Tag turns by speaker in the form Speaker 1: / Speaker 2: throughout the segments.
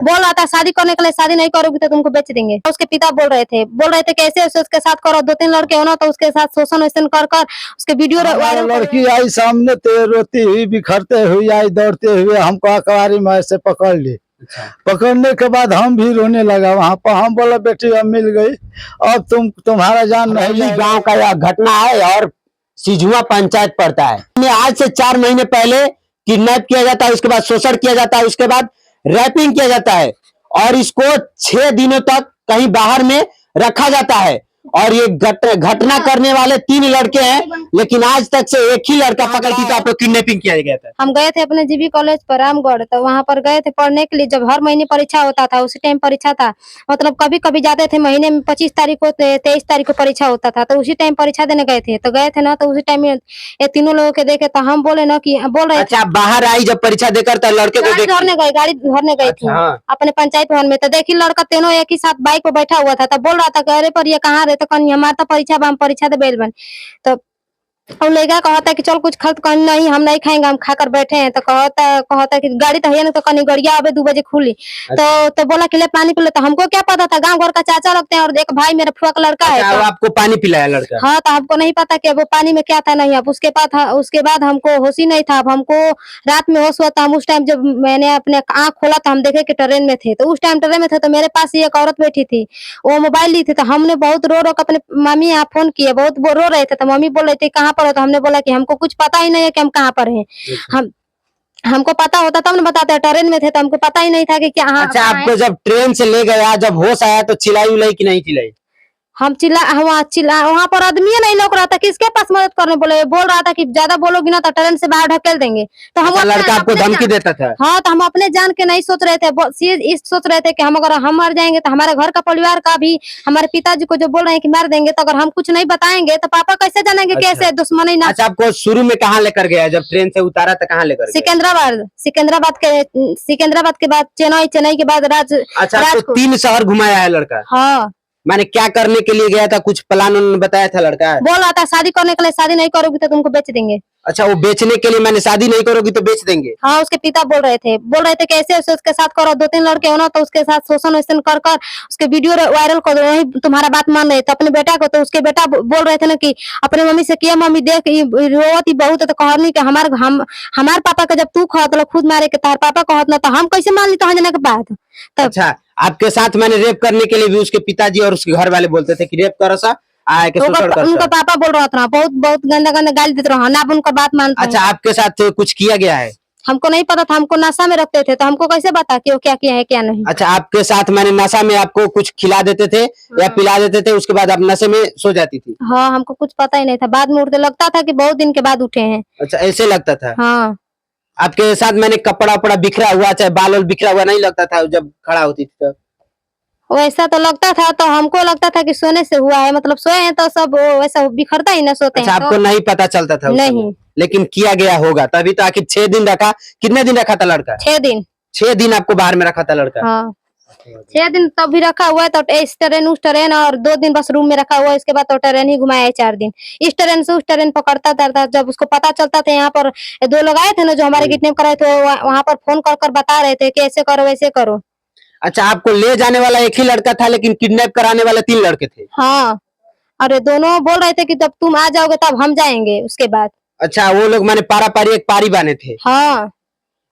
Speaker 1: बोल रहा था शादी करने के लिए, शादी नहीं करोगी तो तुमको बेच देंगे। उसके पिता बोल रहे थे कैसे उसके साथ करो, 2-3 लड़के हो ना तो उसके साथ शोषण वोषण कर कर उसके वीडियो वायरल।
Speaker 2: लड़की आई सामने तो रोती हुई बिखरते हुई आई दौड़ते हुए, हमको अखबारी में ऐसे पकड़ ली। पकड़ने के बाद हम भी रोने लगा वहाँ पर। हम बोला बेटी अब मिल गई, अब तुम्हारा जान नहीं।
Speaker 3: गांव का यह घटना है और सिजुआ पंचायत पड़ता है। आज से 4 महीने पहले किडनैप किया जाता है, उसके बाद शोषण किया जाता है, उसके बाद रैपिंग किया जाता है और इसको 6 दिनों तक कहीं बाहर में रखा जाता है। और ये घटना करने वाले 3 लड़के हैं, लेकिन आज तक से एक ही लड़का पकड़ के आपको किडनैपिंग किया गया था।
Speaker 1: हम गए थे अपने जीबी कॉलेज पर रामगढ़, तो वहाँ पर गए थे पढ़ने के लिए। जब हर महीने परीक्षा होता था, उसी टाइम परीक्षा था, मतलब कभी कभी जाते थे महीने में 25 तारीख को 23 तारीख को परीक्षा होता था, तो उसी टाइम परीक्षा देने गए थे ना, तो उसी टाइम ये तीनों लोगों के देखे तो हम बोले ना कि बोल रहे।
Speaker 3: अच्छा, बाहर आई जब परीक्षा देकर तो लड़के को
Speaker 1: धरने गए, गाड़ी धरने गई थी अपने पंचायत भवन में, तो देखी लड़का तीनों एक ही साथ बाइक पर बैठा हुआ था। तो बोल रहा था कि अरे पर ये कहाँ रहे, तो कहीं हमारा तो परीक्षा हम परीक्षा दे बेल बन। तो और लड़का कहता है कि चल कुछ खा, तो कहनी नहीं हम नहीं खाएंगे, हम खाकर बैठे हैं। तो कहता कि गाड़ी तो है ना, तो कहीं गड़िया अबे 2 बजे खुली। तो बोला कि ले पानी पिला। तो हमको क्या पता था, गांव घर का चाचा लगते हैं और एक भाई मेरा फुआ का लड़का है।
Speaker 3: तो आपको पानी पिलाया लड़का?
Speaker 1: हाँ, तो हमको नहीं पता कि वो पानी में क्या था नहीं। अब उसके बाद हमको होश ही नहीं था। अब हमको रात में होश हुआ था। हम उस टाइम जब मैंने अपने आँख खोला तो हम देखे कि ट्रेन में थे। तो उस टाइम ट्रेन में थे तो मेरे पास एक औरत बैठी थी, वो मोबाइल ली थी। तो हमने बहुत रो रो अपने मम्मी यहाँ फोन किए, बहुत रो रहे थे। तो मम्मी बोल रही थी कहाँ पर हो, तो हमने बोला कि हमको कुछ पता ही नहीं है कि हम कहाँ पर हैं। हमको पता होता तब न बताते। ट्रेन में थे तो हमको पता ही नहीं था कि क्या।
Speaker 3: अच्छा, आपको जब ट्रेन से ले गया, जब होश आया तो चिल्लाई उलाई कि नहीं चिल्लाई?
Speaker 1: हम चिल्ला वहाँ पर आदमी नहीं लौक रहा था, किसके पास मदद करने बोल रहा था कि ज्यादा बोलोगी ना तो ट्रेन से बाहर ढकेल देंगे। तो हम
Speaker 3: लड़का आपको धमकी देता था?
Speaker 1: हाँ, तो हम अपने जान के नहीं सोच रहे थे, इस सोच रहे थे कि अगर हम मर जाएंगे तो हमारे घर का परिवार का भी, हमारे पिताजी को जो बोल रहे हैं कि मार देंगे, तो अगर हम कुछ नहीं बताएंगे तो पापा कैसे जानेंगे कैसे दुश्मनी ना।
Speaker 3: अच्छा, आपको शुरू में कहाँ लेकर गया? जब ट्रेन से उतारा था कहाँ लेकर?
Speaker 1: सिकंदराबाद के बाद चेन्नई के बाद
Speaker 3: अच्छा, 3 शहर घुमाया है लड़का?
Speaker 1: हाँ।
Speaker 3: मैंने क्या करने के लिए गया था, कुछ प्लान उन्होंने बताया था लड़का?
Speaker 1: बोल रहा था शादी करने के लिए, शादी नहीं करोगी तो तुमको बेच देंगे।
Speaker 3: अच्छा, वो बेचने के लिए, मैंने शादी नहीं करोगी तो बेच देंगे?
Speaker 1: हाँ, उसके पिता बोल रहे थे कैसे उसके साथ करो, 2-3 लड़के हो ना तो उसके साथ शोषण वोषण कर उसके वीडियो वायरल कर दो, वही तुम्हारा बात मान रहे थे। अपने बेटा को तो उसके बेटा बोल रहे थे ना कि अपने मम्मी से किया, मम्मी देख रोवत ही बहुत है, तो कहनी कि हमारे पापा का जब तू कहत लो खुद मारे के तार पापा कहत ना, तो हम कैसे मान ली तो जाने के बाद।
Speaker 3: अच्छा, आपके साथ मैंने रेप करने के लिए भी उसके पिताजी और उसके घर वाले बोलते थे कि रेप करो सा आए के शोषण कर।
Speaker 1: उनका पापा बोल रहा था बहुत गंदा गाली देते रहा ना, उनका बात मानते।
Speaker 3: अच्छा, आपके साथ कुछ किया गया है?
Speaker 1: हमको नहीं पता था, हमको नशा में रखते थे, तो हमको कैसे बता कि वो क्या किया है क्या नहीं।
Speaker 3: अच्छा, आपके साथ मैंने नशा में आपको कुछ खिला देते थे या पिला देते थे, उसके बाद आप नशे में सो जाती थी?
Speaker 1: हाँ, हमको कुछ पता ही नहीं था, बाद में उठते लगता था कि बहुत दिन के बाद उठे हैं।
Speaker 3: अच्छा, ऐसे लगता था?
Speaker 1: हाँ।
Speaker 3: आपके साथ मैंने कपड़ा उपड़ा बिखरा हुआ, चाहे बाल वाल बिखरा हुआ नहीं लगता था जब खड़ा होती थी तब?
Speaker 1: वैसा तो लगता था, तो हमको लगता था कि सोने से हुआ है, मतलब सोए हैं तो सब वैसा बिखरता ही ना, सोते
Speaker 3: अच्छा,
Speaker 1: हैं।
Speaker 3: आपको नहीं पता चलता था?
Speaker 1: नहीं,
Speaker 3: लेकिन किया गया होगा तभी तो। आखिर 6 दिन रखा, कितने दिन रखा था लड़का?
Speaker 1: 6 दिन।
Speaker 3: 6 दिन आपको बाहर में रखा था लड़का?
Speaker 1: हाँ, 6 दिन तब भी रखा हुआ है। तो इस ट्रेन उस ट्रेन, और 2 दिन बस रूम में रखा हुआ है। इसके बाद तो ट्रेन ही घुमाया है 4 दिन। इस ट्रेन से उस ट्रेन पकड़ता था। जब उसको पता चलता था, यहाँ पर 2 लोग आए थे ना जो हमारे किडनैप कराए थे, वहाँ पर फोन कर बता रहे थे कि ऐसे करो वैसे करो।
Speaker 3: अच्छा, आपको ले जाने वाला एक ही लड़का था, लेकिन किडनैप कराने वाले 3 लड़के थे?
Speaker 1: हाँ, अरे दोनों बोल रहे थे कि जब तुम आ जाओगे तब हम जाएंगे उसके बाद।
Speaker 3: अच्छा, वो लोग माने पारा पारी एक पारी बने थे?
Speaker 1: हाँ,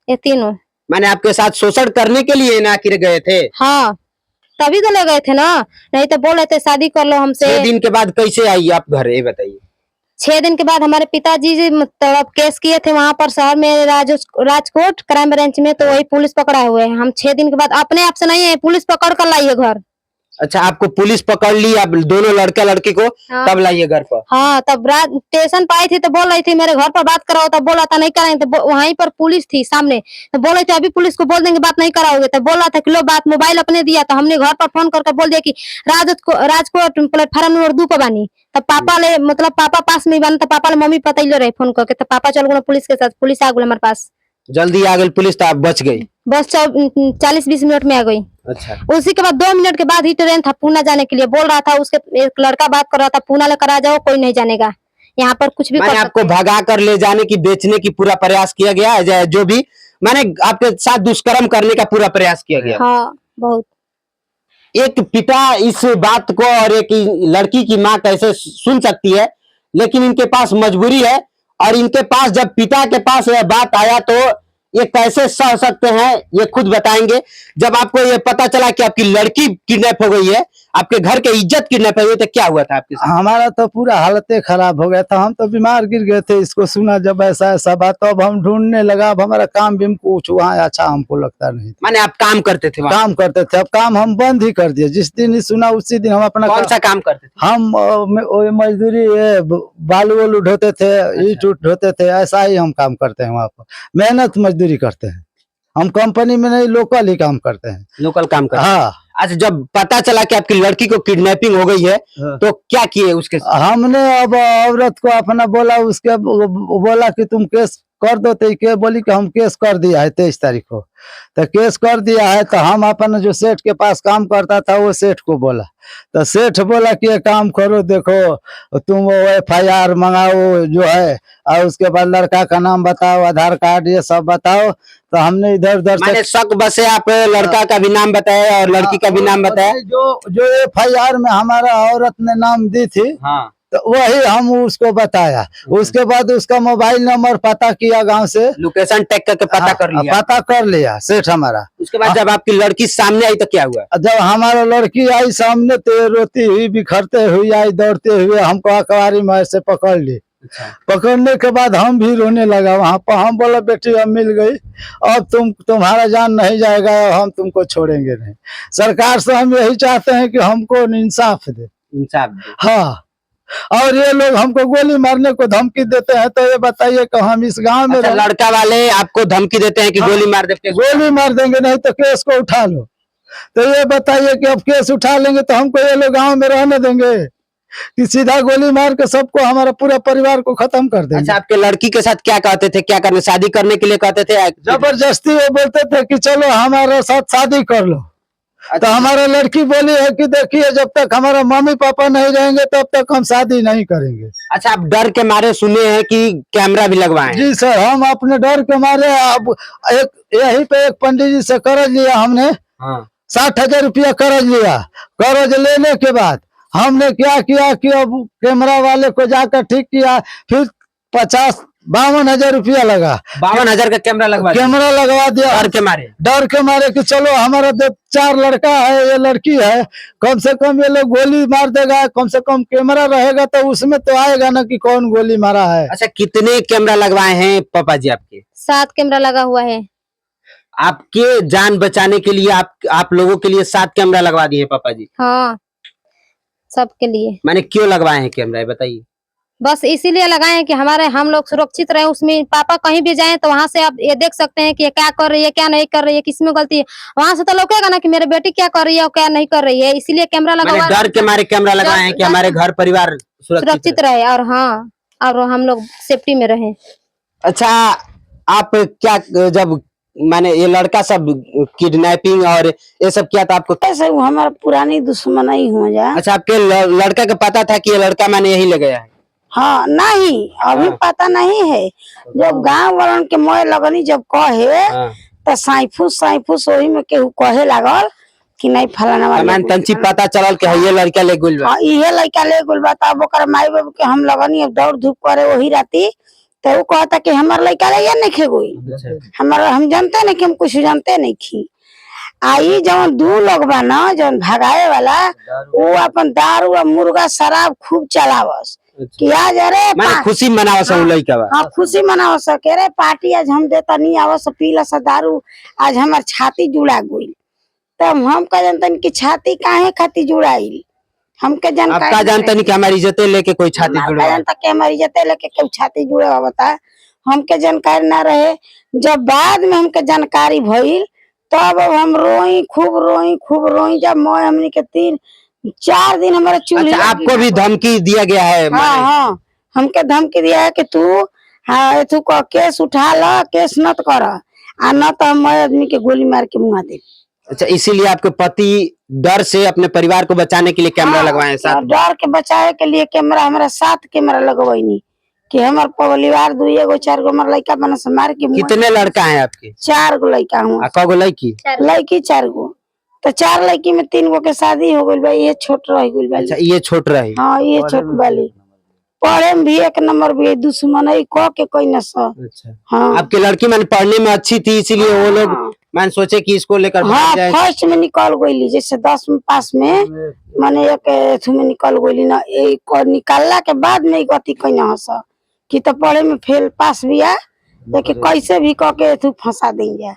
Speaker 1: ये तीनों
Speaker 3: मैंने आपके साथ शोषण करने के लिए ना आखिर गए थे?
Speaker 1: हाँ, तभी तो ले गए थे ना, नहीं तो बोल रहे थे शादी कर लो हमसे।
Speaker 3: 6 दिन के बाद कैसे आई आप घर, ये बताइए?
Speaker 1: 6 दिन के बाद हमारे पिताजी मतलब केस किए थे वहाँ पर शहर में, राजकोट क्राइम ब्रांच में, तो वही पुलिस पकड़ा हुए हैं। हम 6 दिन के बाद अपने आप से नहीं है, पुलिस पकड़ कर लाई है घर।
Speaker 3: अच्छा, आपको पुलिस पकड़ ली, आप दोनों लड़का लड़की को?
Speaker 1: हाँ।
Speaker 3: तब लाइए घर पर?
Speaker 1: हाँ, तब स्टेशन पर आई थी तो बोल रही थी मेरे घर पर बात कराओ, तब बोला था नहीं कराएंगे। तो वहीं पर पुलिस थी सामने, तो बोल रहे थे अभी पुलिस को बोल देंगे बात नहीं कराओगे। तो बोला था कि लो बात, मोबाइल अपने दिया। तो हमने घर पर फोन करके बोल दिया कि राजकोट प्लेटफार्म नंबर 2 पर बानी। तब पापा ले, मतलब पापा पास में बना, तो पापा ने मम्मी पता ही ले रहे फोन करके। तो पापा चल गए पुलिस के साथ, पुलिस आ गई हमारे पास।
Speaker 3: जल्दी आ गई पुलिस तो आप बच गई?
Speaker 1: बस 40-20 मिनट में आ गई।
Speaker 3: अच्छा,
Speaker 1: उसी के बाद 2 मिनट के बाद ही ट्रेन था पूना जाने के लिए। बोल रहा था उसके एक लड़का बात कर रहा था, पूना लेकर आ जाओ, कोई नहीं जानेगा यहाँ पर कुछ भी।
Speaker 3: मैंने आपको भगा कर ले जाने की, बेचने की पूरा प्रयास किया गया है, जो भी माने आपके साथ दुष्कर्म करने का पूरा प्रयास किया गया।
Speaker 1: हाँ बहुत।
Speaker 3: एक पिता इस बात को और एक लड़की की माँ कैसे सुन सकती है, लेकिन इनके पास मजबूरी है, और इनके पास जब पिता के पास यह बात आया तो ये कैसे सह सकते हैं ये खुद बताएंगे। जब आपको ये पता चला कि आपकी लड़की किडनैप हो गई है, आपके घर के इज्जत किडनैप हो गई, तो क्या हुआ था आपके साथ?
Speaker 2: हमारा तो पूरा हालत खराब हो गया था, हम तो बीमार गिर गए थे। इसको सुना जब ऐसा ऐसा बात, तो अब हम ढूंढने लगा। अब हमारा काम भी कुछ वहाँ अच्छा हमको लगता नहीं था।
Speaker 3: माने आप काम करते थे वहाँ?
Speaker 2: काम करते थे, अब काम हम बंद ही कर दिए। जिस दिन ही सुना उसी दिन हम अपना
Speaker 3: कौन सा काम करते थे?
Speaker 2: हम मजदूरी बालू वालू ढोते थे, ईट उट ढोते थे, ऐसा ही हम काम करते हैं वहाँ पर। मेहनत मजदूरी करते हैं हम, कंपनी में नहीं, लोकल ही काम करते हैं।
Speaker 3: लोकल काम करते हैं।
Speaker 2: हाँ।
Speaker 3: अच्छा, जब पता चला कि आपकी लड़की को किडनैपिंग हो गई है तो क्या किए उसके साथ?
Speaker 2: हमने अब औरत को अपना बोला, उसके बोला कि तुम केस कर दो, तो के बोली कि हम केस कर दिया है 23 तारीख को। तो केस कर दिया है, तो हम अपन जो सेठ के पास काम करता था वो सेठ को बोला, तो सेठ बोला कि ये काम करो, देखो तुम वो FIR मंगाओ जो है, और उसके बाद लड़का का नाम बताओ, आधार कार्ड ये सब बताओ। तो हमने इधर उधर
Speaker 3: मैंने शक बसे आप लड़का का भी नाम बताया और लड़की का भी नाम बताया।
Speaker 2: जो FIR में हमारा औरत ने नाम दी थी,
Speaker 3: हाँ।
Speaker 2: तो वही हम उसको बताया। उसके बाद उसका मोबाइल नंबर पता किया, गांव से
Speaker 3: लोकेशन टैग करके पता कर लिया।
Speaker 2: पता कर लिया सेठ हमारा।
Speaker 3: उसके बाद जब आपकी लड़की सामने आई तो क्या हुआ?
Speaker 2: जब हमारा लड़की आई सामने, तो रोती हुई बिखरते हुई आई, दौड़ते हुए हमको अखबारी में ऐसे पकड़ ली।
Speaker 3: अच्छा।
Speaker 2: पकड़ने के बाद हम भी रोने लगा वहाँ पर। हम बोला बेटी अब मिल गई, अब तुम्हारा जान नहीं जाएगा, हम तुमको छोड़ेंगे नहीं। सरकार से हम यही चाहते हैं कि हमको इंसाफ दे।
Speaker 3: इंसाफ दे।
Speaker 2: हाँ। और ये लोग हमको गोली मारने को धमकी देते हैं, तो ये बताइए कि हम इस गांव में
Speaker 3: अच्छा, लड़का वाले आपको धमकी देते हैं कि गोली मार देते,
Speaker 2: गोली मार देंगे, नहीं तो केस को उठा लो। तो ये बताइए कि अब केस उठा लेंगे तो हमको ये लोग गांव में रहने देंगे कि सीधा गोली मार के सबको, हमारा पूरा परिवार को खत्म कर देंगे।
Speaker 3: अच्छा, आपके लड़की के साथ क्या कहते थे, क्या करने, शादी करने के लिए कहते थे?
Speaker 2: जबरदस्ती वो बोलते थे कि चलो हमारे साथ शादी कर लो। तो हमारा लड़की बोली है कि देखिए जब तक हमारा मम्मी पापा नहीं रहेंगे तब तक हम शादी नहीं करेंगे।
Speaker 3: अच्छा, आप डर के मारे सुने हैं कि कैमरा भी लगवाए?
Speaker 2: जी सर, हम अपने डर के मारे अब यहीं पे एक पंडित जी से कर्ज लिया हमने। हाँ। 60,000 रुपया कर्ज लिया। कर्ज लेने के बाद हमने क्या किया कि अब कैमरा वाले को जाकर ठीक किया, फिर 52,000 रुपया लगा।
Speaker 3: 52,000 का कैमरा लगवा दिया।
Speaker 2: डर के मारे कि चलो हमारा 4 लड़का है, ये लड़की है, कम से कम ये लोग गोली मार देगा, कम से कम कैमरा रहेगा तो उसमें तो आएगा ना कि कौन गोली मारा है।
Speaker 3: अच्छा, कितने कैमरा लगवाए हैं पापा जी आपके?
Speaker 1: 7 कैमरा लगा हुआ है।
Speaker 3: आपके जान बचाने के लिए आप लोगों के लिए 7 कैमरा लगवा दिए पापा जी?
Speaker 1: हाँ, सबके लिए।
Speaker 3: मैंने क्यों लगवाए हैं कैमरा, बताइए?
Speaker 1: बस इसीलिए लगाए हैं कि हम लोग सुरक्षित रहे उसमें। पापा कहीं भी जाएं तो वहाँ से आप ये देख सकते हैं कि ये क्या कर रही है, क्या नहीं कर रही है, किसमें गलती है। वहाँ से तो लौकेगा ना कि मेरे बेटी क्या कर रही है और क्या नहीं कर रही है। इसीलिए कैमरा लगा हुआ है।
Speaker 3: डर के मारे कैमरा लगाए हैं कि हमारे घर परिवार
Speaker 1: सुरक्षित रहे, और हाँ, और हम लोग सेफ्टी में रहे।
Speaker 3: अच्छा, आप क्या जब माने ये लड़का सब किडनैपिंग और ये सब किया था आपको?
Speaker 4: ऐसे हमारा पुरानी दुश्मन ही हो जाए।
Speaker 3: अच्छा, आपके लड़का को पता था कि ये लड़का मैंने यही ले गया है?
Speaker 4: हाँ, नहीं अभी पता नहीं है। जब गांव वालन के मोए लगनी जब कहे तो साइफुस वही में केहू कहे लागल कि नहीं फलाना वाला
Speaker 3: तंची पता चलल कि ये लड़का ले गुल बा।
Speaker 4: ये लड़का ले गुल बा। तब ओकर माई बाबू के हम लगनी अब दौड़ धूप करे वही राती, तो वो कहता कि हमार लड़का ले नहीं खे गोई। हमारा हम जानते नहीं कि हम कुछ जानते नहीं खी। आई जवन 2 लोग बा ना जवन भगाए वाला, वो अपन दारू और मुर्गा शराब खूब चलावस कि आज अरे
Speaker 3: खुशी मनावस लड़का बा।
Speaker 4: हाँ, खुशी मनावस के रे पार्टी आज हम देता नहीं आवस पीला सा दारू, आज हमार छाती जुड़ा गई। तब हम कह जानते कि छाती काहे खाती जुड़ाइल, हमके जानकारी
Speaker 3: आपका जानता नहीं कि हमारी इज्जत लेके कोई छाती जुड़ा,
Speaker 4: जानता कि हमारी इज्जत लेके कोई छाती जुड़ा, बता हमके जानकारी ना रहे। जब बाद में हमके जानकारी भइल तब हम खूब रोई। जब मोए हमने के 3-4 दिन हमारे चूल्हे।
Speaker 3: अच्छा, आपको भी धमकी दिया गया है?
Speaker 4: हाँ, हमके धमकी दिया है कि तू तू केस उठा ला, केस नत कर, आ न तो हम आदमी के गोली मार के मुआ दे।
Speaker 3: अच्छा, इसीलिए आपके पति डर से अपने परिवार को बचाने के लिए कैमरा लगवाए हैं? 7
Speaker 4: डर के बचाए के लिए कैमरा हमारा 7 कैमरा लगवाई कि हमार परिवार 2 एगो 4 गो हमार लड़का बना से मार के मुआ।
Speaker 3: कितने लड़का है आपके?
Speaker 4: 4 गो लड़का हुआ।
Speaker 3: कगो लड़की?
Speaker 4: लड़की 4 गो। तो 4 लड़की में 3 गो के शादी हो गई बा, ये छोट रह गई
Speaker 3: अच्छा ये छोट रही।
Speaker 4: हाँ ये छोट वाली पढ़े में भी 1 नंबर भी, दुश्मन कह के कोई न सा।
Speaker 3: अच्छा
Speaker 4: हाँ
Speaker 3: आपकी लड़की मैंने पढ़ने में अच्छी थी इसीलिए वो लोग मैंने सोचे कि इसको लेकर भाग
Speaker 4: हाँ
Speaker 3: जाए।
Speaker 4: फर्स्ट में निकल गई, जैसे 10 में पास में माने एक में निकल गई ना, एक निकालला के बाद में गति कोई न हंसा कि तो पढ़े में फेल पास भी आ, लेकिन कैसे भी कह के फंसा देंगे।